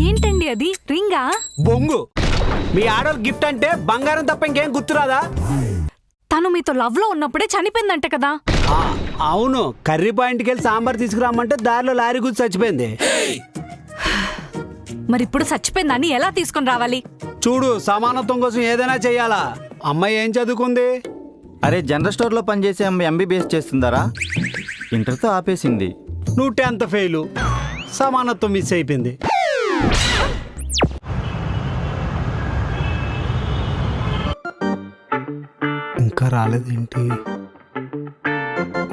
ఏంటండి అది రింగా? బొంగు. మీ ఆడోళ్ళ గిఫ్ట్ అంటే బంగారం తప్ప ఇంకేం గుర్తురాదా? తను మీతో లవ్ లో ఉన్నప్పుడే చనిపోయిందంట కదా? అవును, కర్రీ పాయింట్కి వెళ్ళి సాంబార్ తీసుకురామంటే దారిలో లారీ గురించి చచ్చిపోయింది. మరి ఇప్పుడు చచ్చిపోయిందని ఎలా తీసుకొని రావాలి? చూడు, సమానత్వం కోసం ఏదైనా చెయ్యాలా. అమ్మాయి ఏం చదువుకుంది? అరే, జనరల్ స్టోర్లో పనిచేసే ఎంబీబీఎస్ చేస్తుందారా? ఇంటర్తో ఆపేసింది. నువ్వు 10th ఫెయిలు, సమానత్వం మిస్ అయిపోయింది. ఇంకా రాలేదేంటి?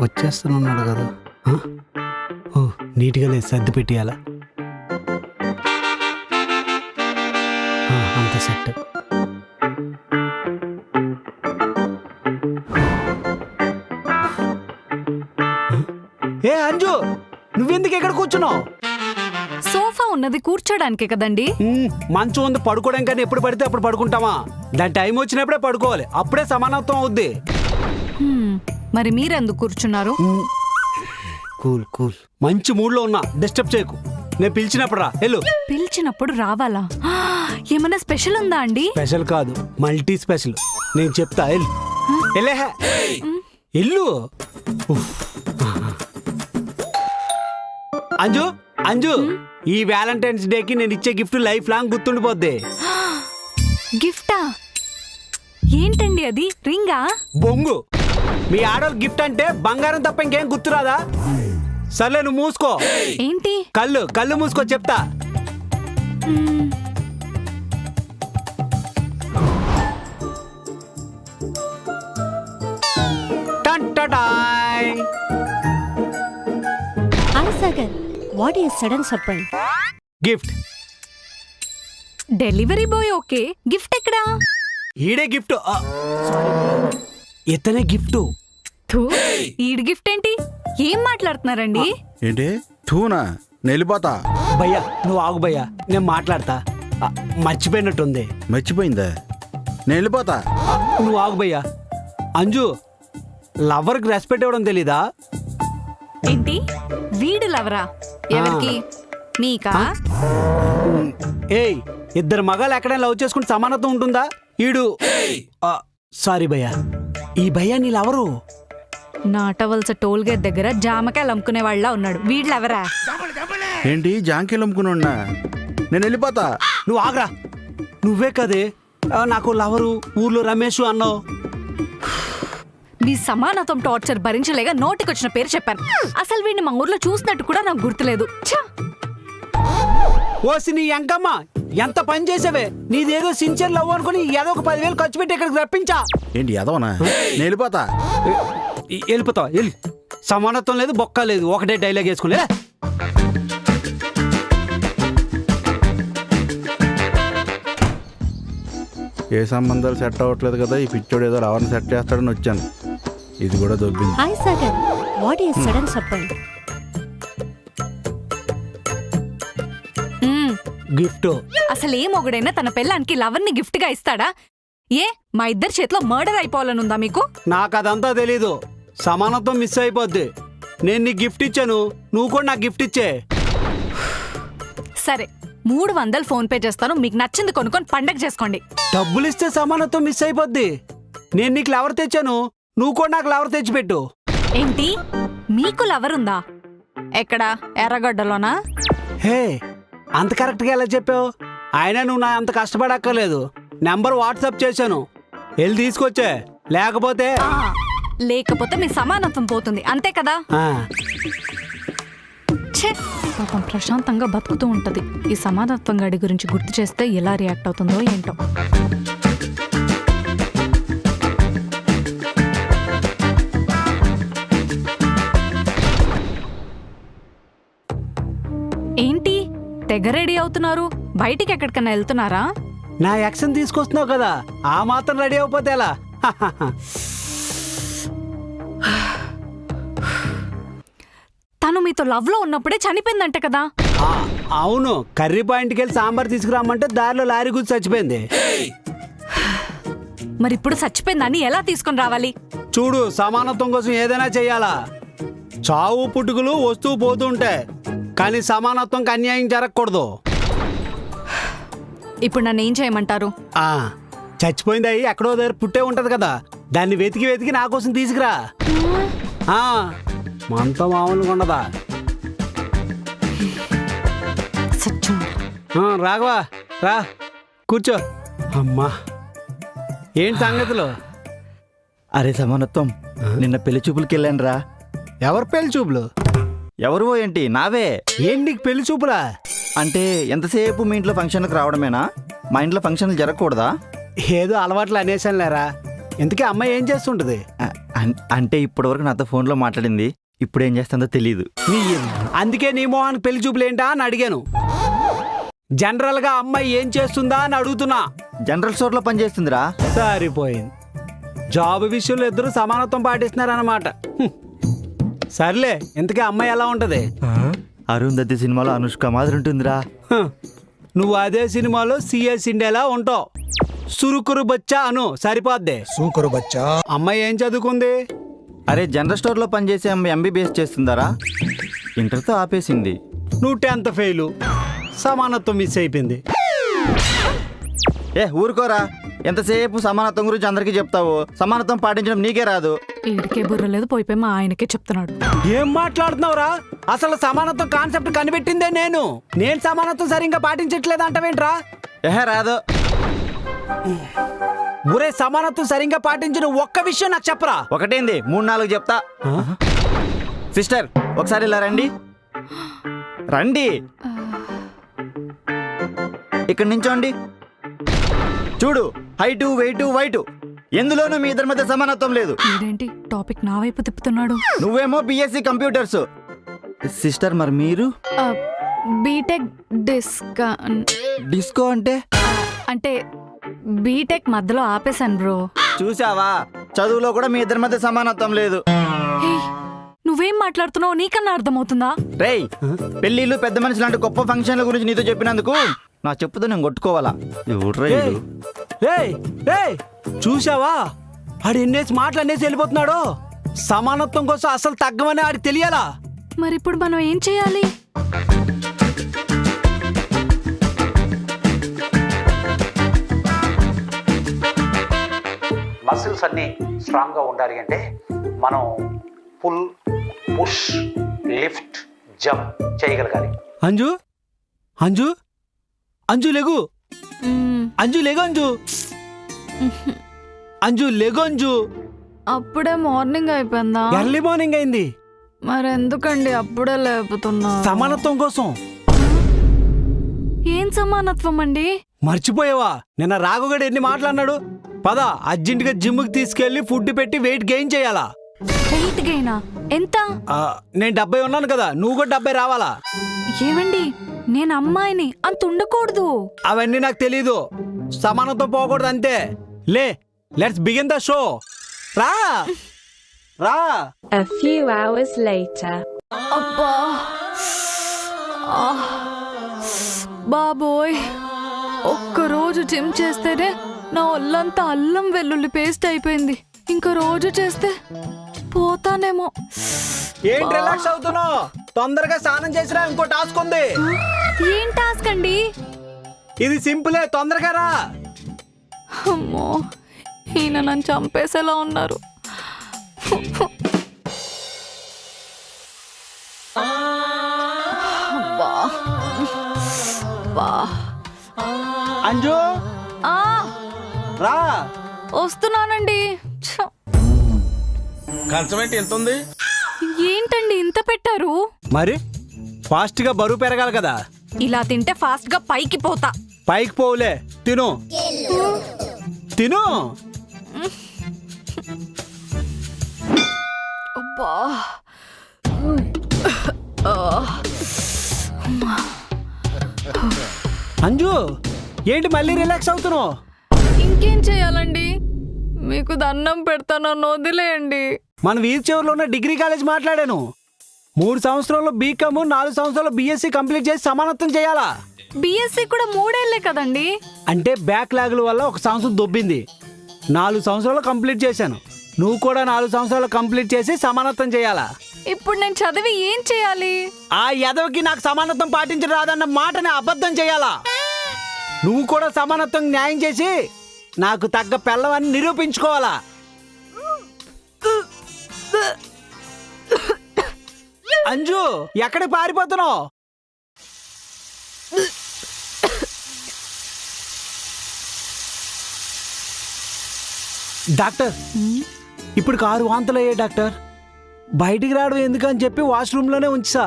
వచ్చేస్తున్నాడు కదా. ఓ, నీట్గా లేదు, సర్ది పెట్టేయాలా. అంత సెట్. ఏ అంజు, నువ్వెందుకు ఎక్కడ కూర్చున్నావు? సోఫా ఉన్నది కూర్చోడానికే కదండి. మంచం ఉంది పడుకోవడం, కానీ ఎప్పుడు పడితే అప్పుడు పడుకుంటామా? దాని టైం వచ్చినప్పుడే పడుకోవాలి, అప్పుడే సమానత్వం అవుద్ది. మరి మీరెందుకు కూర్చున్నారు? కూల్ కూల్, మంచి మూడ్లో ఉన్నా, డిస్టర్బ్ చేయకు. నేను పిలిచినప్పుడు రా, వెళ్ళు. పిలిచినప్పుడు రావాలా? ఏమన్నా స్పెషల్ ఉందా అండి? స్పెషల్ కాదు, మల్టీ స్పెషల్. నేను చెప్తా, వెళ్ళు. వెళ్ళు. అంజు అంజు, ఈ వ్యాలంటైన్స్ డేకి నేను ఇచ్చే గిఫ్ట్ లైఫ్ లాంగ్ గుర్తుండిపోద్ది. గిఫ్టా? ఏంటండి అది రింగా? బొంగు. మీ ఆడోళ్ళ గిఫ్ట్ అంటే బంగారం తప్ప ఇంకేం గుర్తురాదా? సర్లే, నువ్వు మూసుకో. ఏంటి? కళ్ళు మూసుకో, చెప్తా. Hi Sagar, what is sudden surprise? Gift. Delivery boy okay, gift ఎక్కడా? ఈడే గిఫ్ట్. ఇతనే గిఫ్ట్. ఈడి గిఫ్ట్ ఏంటి? ఏం మాట్లాడుతున్నారండి? ఏంటి తూనా? వెళ్ళిపోతా. భయ్యా నువ్వు ఆగు భయ్యా, నేను మాట్లాడతా. మర్చిపోయినట్టుంది. మర్చిపోయిందా? నేను వెళ్ళిపోతా. నువ్వు ఆగు భయ్యా. అంజు, లవర్కి రెస్పెక్ట్ ఇవ్వడం తెలీదా? ఏంటి? వీడు లవరా? ఎవరికి? నీకా? ఏయ్, ఇద్దరు మగాళ్ళు ఎక్కడైనా లవ్ చేసుకుంటే సమానత్వం ఉంటుందా? ఈడు సారీ భయ్యా, ఈ భయ్యా నీ లవరు. నాటవలస టోల్ గేట్ దగ్గర జామకాయలు అమ్ముకునే వాళ్ళ ఉన్నాడు. వీళ్ళెవరా? ఏంటి జాంకీలు అమ్ముకున్నా? నేను వెళ్ళిపోతా. నువ్వు ఆగరా. నువ్వే కదే నాకు లవరు, ఊర్లో రమేష్ అన్నావు. మీ సమానత్వం టార్చర్ భరించలేక నోటికొచ్చిన పేరు చెప్పాను. అసలు వీడిని మా ఊర్లో చూసినట్టు కూడా నాకు గుర్తులేదు. ఓసి నీ ఎంకమ్మ, ఎంత పని చేసావే. నీదేదో సిన్సియర్ లవ్ అనుకుని ఏదో ఒక 10,000 ఖర్చు పెట్టి ఇక్కడికి రప్పించా. ఏంటి ఎదవనా? నేను వెళ్ళిపోతా. వెళ్ళిపోతావా? వెళ్ళి. సమానత్వం లేదు, బొక్క లేదు, ఒకటే డైలాగ్ వేసుకుని. ఏ సంబంధాలు సెట్ అవ్వట్లేదు కదా, ఈ పిచ్చోడు ఏదో రావని సెట్ చేస్తాడని వచ్చాను. ఇది కూడా దొబ్బింది. Hi Sagar, what is sudden surprise? Gift. అసలు ఏ మొగుడైనా తన పెళ్ళానికి లవర్ని గిఫ్ట్ గా ఇస్తాడా? ఏ మా ఇద్దరి చేతిలో మర్డర్ అయిపోవాలనుందా మీకు? నాకు అదంతా తెలీదు. సమానత్వం మిస్ అయిపోద్ది. నేను నీకు గిఫ్ట్ ఇచ్చాను, నువ్వు కూడా నాకు గిఫ్ట్ ఇచ్చే. సరే, 300 ఫోన్ పే చేస్తాను. మీకు నచ్చింది కొనుక్కొని పండగ చేసుకోండి. డబ్బులు ఇస్తే సమానత్వం మిస్ అయిపోద్ది. నేను నీకు లవర్ తెచ్చాను, నువ్వు కూడా నాకు లవర్ తెచ్చిపెట్టు. ఏంటి? మీకు లవర్ ఉందా? ఎక్కడా? ఎర్రగడ్డలోనా? హే, అంత కరెక్ట్గా ఎలా చెప్పావు? అయినా నువ్వు నా అంత కష్టపడక్కర్లేదు. నెంబర్ వాట్సాప్ చేశాను, వెళ్ళి తీసుకొచ్చే. లేకపోతే లేకపోతే మీ సమానత్వం పోతుంది, అంతే కదా? పాపం ప్రశాంతంగా బతుకుతూ ఉంటది. ఈ సమానత్వం గడి గురించి గుర్తు చేస్తే ఎలా రియాక్ట్ అవుతుందో ఏంటో. ఏంటి తెగ రెడీ అవుతున్నారు? బయటికి ఎక్కడికన్నా వెళ్తున్నారా? నా యాక్షన్ తీసుకొస్తున్నావు కదా, ఆ మాత్రం రెడీ అయిపోతే ఎలా? తను మీతో లవ్ లో ఉన్నప్పుడే చనిపోయిందంట కదా? అవును, కర్రీ పాయింట్కి వెళ్ళి సాంబార్ తీసుకురామంటే దారిలో లారీ గురించి చచ్చిపోయింది. మరి ఇప్పుడు చచ్చిపోయిందని ఎలా తీసుకొని రావాలి? చూడు, సమానత్వం కోసం ఏదైనా చెయ్యాలా. చావు పుట్టుకులు వస్తూ పోతూ ఉంటాయి, కానీ సమానత్వంకి అన్యాయం జరగకూడదు. ఇప్పుడు నన్ను ఏం చేయమంటారు? ఆ, చచ్చిపోయింది అయ్యి ఎక్కడో దగ్గర పుట్టే ఉంటది కదా, దాన్ని వెతికి వెతికి నా కోసం తీసుకురా. ఆ, మనతో మామూలుగా ఉండదా. సత్యం. రాఘవా రా కూర్చో. అమ్మా ఏంటి సంగతులు? అరే సమానత్వం, నిన్న పెళ్లి చూపులకి వెళ్ళాను రా. ఎవరు పెళ్లి చూపులు? ఎవరు ఏంటి, నావే. ఏంటి నీకు పెళ్లి చూపులా? అంటే ఎంతసేపు మీ ఇంట్లో ఫంక్షన్లకు రావడమేనా? మా ఇంట్లో ఫంక్షన్లు జరగకూడదా? ఏదో అలవాట్లు అనేసాను లేరా. ఇంతకీ అమ్మాయి ఏం చేస్తుంటది? అంటే ఇప్పటివరకు నాతో ఫోన్లో మాట్లాడింది, ఇప్పుడు ఏం చేస్తుందో తెలీదు. అందుకే నీ మొహానికి పెళ్లి చూపులు ఏంటా అని అడిగాను. జనరల్ గా అమ్మాయి ఏం చేస్తుందా అని అడుగుతున్నా. జనరల్ స్టోర్లో పనిచేస్తుందిరా. సరిపోయింది. జాబ్ విషయంలో ఇద్దరు సమానత్వం పాటిస్తున్నారన్నమాట. సర్లే, ఇంతకీ అమ్మాయి ఎలా ఉంటది? అరుంధతి సినిమాలో అనుష్క మాదిరి ఉంటుందిరా. నువ్వు అదే సినిమాలో సిఎస్ ఇండియాలా ఉంటావు. సురుకురు బచ్చా అను సరిపోద్ది. సూకరు బచ్చా. అమ్మాయి ఏం చదువుకుంది? అరే జనరల్ స్టోర్లో పనిచేసే అమ్మాయి ఎంబీబీఎస్ చేస్తుందారా. ఇంటర్తో ఆపేసింది. నువ్వు 10th ఫెయిలు, సమానత్వం మిస్ అయిపోయింది. ఊరుకోరా, ఎంతసేపు సమానత్వం గురించి అందరికీ చెప్తావు. సమానత్వం పాటించడం నీకే రాదు. ఈడికే బుర్ర లేదు, పోయిపోయి మా ఆయనకే చెప్తున్నాడు. ఏం మాట్లాడుతున్నావురా? అసలు సమానత్వం కాన్సెప్ట్ కనిపెట్టిందే నేను సమానత్వం సరిగ్గా పాటించట్లేదు అంటావేంట్రా? రాదు. ఒరే, సమానత్వం సరిగ్గా పాటించిన ఒక్క విషయం నాకు చెప్పరా. ఒకటేంది 3-4 చెప్తా. సిస్టర్ ఒకసారి ఇలా రండి. రండి, ఇక్కడ నించోండి. చూడు, హైటు వెయిటు వైటు ఎందులోనూ మీ ఇద్దరి మధ్య సమానత్వం లేదు. ఈడేంటి టాపిక్ నా వైపు తిప్పుతున్నాడు? నువ్వేమో బిఎస్సి కంప్యూటర్స్. సిస్టర్ మరి మీరు? బీటెక్ డిస్కో అంటే బీటెక్ మధ్యలో ఆపేశాను బ్రో. చూసావా, చదువులో కూడా మీ ఇద్దరి మధ్య సమానత్వం లేదు. నువ్వేం మాట్లాడుతున్నావు నీకన్నా అర్థమవుతుందా? రేయ్, పెళ్లిళ్ళు పెద్ద మనుషులు లాంటి గొప్ప ఫంక్షన్ల గురించి నీతో చెప్పినందుకు నా చెప్పుతో నేను కొట్టుకోవాలా? చూసావా, ఆడు ఎన్నేసి మాటలు అనేసి వెళ్ళిపోతున్నాడు. సమానత్వం కోసం అసలు తగ్గమని ఆడికి తెలియాలా? మరి ఇప్పుడు మనం ఏం చేయాలి? మసిల్స్ అన్నీ స్ట్రాంగ్గా ఉండాలి అంటే మనం పుల్, పుష్, లిఫ్ట్, జంప్ చేయగలగాలి. అంజు అంజు అంజు లెగు. అంజు లెగు. అంజు అంజు లెగు. అంజు అప్పుడే మార్నింగ్ అయిపోయిందా? ఎర్లీ మార్నింగ్ అయింది. మరెందుకండి అప్పుడే లేపుతున్నా? సమానత్వం కోసం. ఏం సమానత్వం అండి? మర్చిపోయావా? నిన్న రాఘవగడు ఎన్ని మాట్లాడినాడు? పద, అర్జెంటుగా జిమ్కి తీసుకెళ్లి ఫుడ్ పెట్టి వెయిట్ గెయిన్ చేయాలా. వెయిట్ గెయినా? ఎంత? నేను 70 ఉన్నాను కదా, నువ్వు కూడా 70 రావాలా. ఏమండి, నేను అమ్మాయిని, అంత ఉండకూడదు. అవన్నీ నాకు తెలీదు. సమానత్వం పోకూడదు అంతే. లే, లెట్స్ బిగిన్ ద షో. రా రా. A few hours later. అబ్బా, బాబోయ్, ఒక్కరోజు జిమ్ చేస్తేనే నా ఒళ్ళంతా అల్లం వెల్లుల్లి పేస్ట్ అయిపోయింది. ఇంకో రోజు చేస్తే పోతానేమో. ఏంటి రిలాక్స్ అవుతున్నావు? తొందరగా స్నానం చేసిరా, ఇంకో టాస్క్ ఉంది. ఏం టాస్క్ అండి? ఇది సింపులే, తొందరగా రా. అమ్మో, ఈయన నన్ను చంపేసేలా ఉన్నారు. అబ్బా, అబ్బా. అంజు ఆ, రా. వస్తున్నానండి. ఛ, కంచమేంటి ఎంత ఉంది? ఏంటండి ఇంత పెట్టారు? మరి ఫాస్ట్ గా బరువు పెరగాలి కదా. ఇలా తింటే ఫాస్ట్ గా పైకి పోతా. పైకి పోవులే, తిను తిను. అబ్బా, అంజు ఏంటి మళ్ళీ రిలాక్స్ అవుతున్నావు? ఇంకేం చేయాలండి? మీకు దండం పెడతాను, వదిలేయండి. మన వీధి చివరిలో ఉన్న డిగ్రీ కాలేజ్ మాట్లాడాను. 3 సంవత్సరాల్లో బీకామ్, 4 సంవత్సరాల్లో బీఎస్సీ కంప్లీట్ చేసి సమానత్వం చేయాలా. బీఎస్సీ కూడా 3 ఏళ్లే కదండి. అంటే బ్యాక్లాగుల వల్ల 1 సంవత్సరం దొబ్బింది. 4 సంవత్సరాలు కంప్లీట్ చేశాను. నువ్వు కూడా 4 సంవత్సరాలు కంప్లీట్ చేసి సమానత్వం చేయాలా. ఇప్పుడు నేను చదివి ఏం చేయాలి? ఆ యదవకి నాకు సమానత్వం పాటించడం రాదన్న మాటని అబద్ధం చేయాలా. నువ్వు కూడా సమానత్వం న్యాయం చేసి నాకు తగ్గ పెళ్ళమని నిరూపించుకోవాలా. అంజు ఎక్కడికి పారిపోతున్నావు? డాక్టర్ ఇప్పుడు కారు వాంతులు అయ్యాయి డాక్టర్. బయటికి రావడం ఎందుకని చెప్పి వాష్రూమ్లోనే ఉంచా.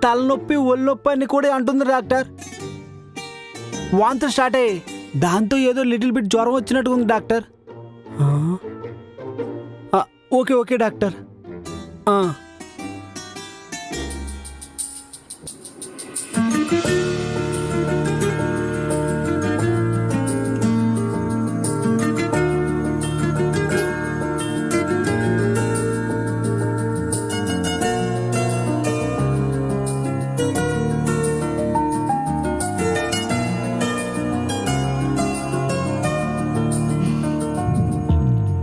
తలనొప్పి ఒళ్ళొప్పి అని కూడా అంటుంది డాక్టర్. వాంతులు స్టార్ట్ అయ్యాయి, దాంతో ఏదో లిటిల్ బిట్ జ్వరం వచ్చినట్టు ఉంది డాక్టర్. Okay okay doctor.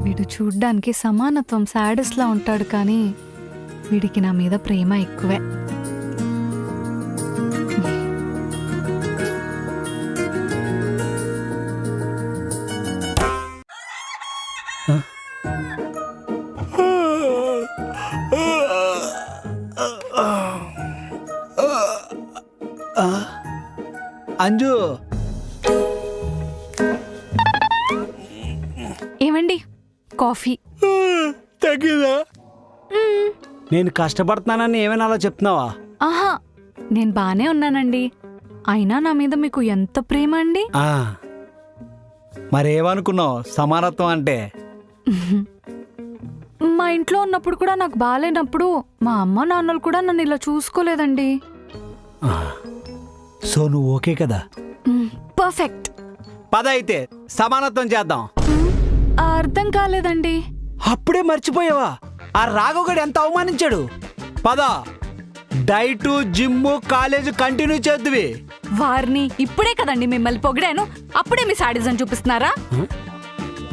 వీడు చూడ్డానికి సమానత్వం సాడస్లా ఉంటాడు, కానీ వీడికి నా మీద ప్రేమ ఎక్కువే. అంజు ఏమండి, కాఫీ? తగ్గిందా? నేను కష్టపడుతున్నానని ఏమైనా అలా చెప్తున్నావా? ఆహా, నేను బానే ఉన్నానండి. అయినా నా మీద మీకు ఎంత ప్రేమ అండి. మరేమనుకున్నావు సమానత్వం అంటే? మా ఇంట్లో ఉన్నప్పుడు కూడా నాకు బాగాలేనప్పుడు మా అమ్మ నాన్నలు కూడా నన్ను ఇలా చూసుకోలేదండి. సో నువ్వు ఓకే కదా? పర్ఫెక్ట్. పద అయితే సమానత్వం చేద్దాం. అర్థం కాలేదండి. అప్పుడే మర్చిపోయావా? ఆ రాఘవగడు ఎంత అవమానించాడు. పద, డైటు జిమ్ కాలేజ్ కంటిన్యూ చేద్దువి. వారిని ఇప్పుడే కదండి మిమ్మల్ని పొగిడాను, అప్పుడే మీ సాడిజం చూపిస్తున్నారా?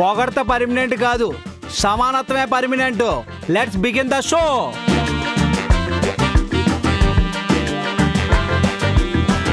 పొగడత పర్మనెంట్ కాదు, సమానత్వమే permanent. Let's begin the show.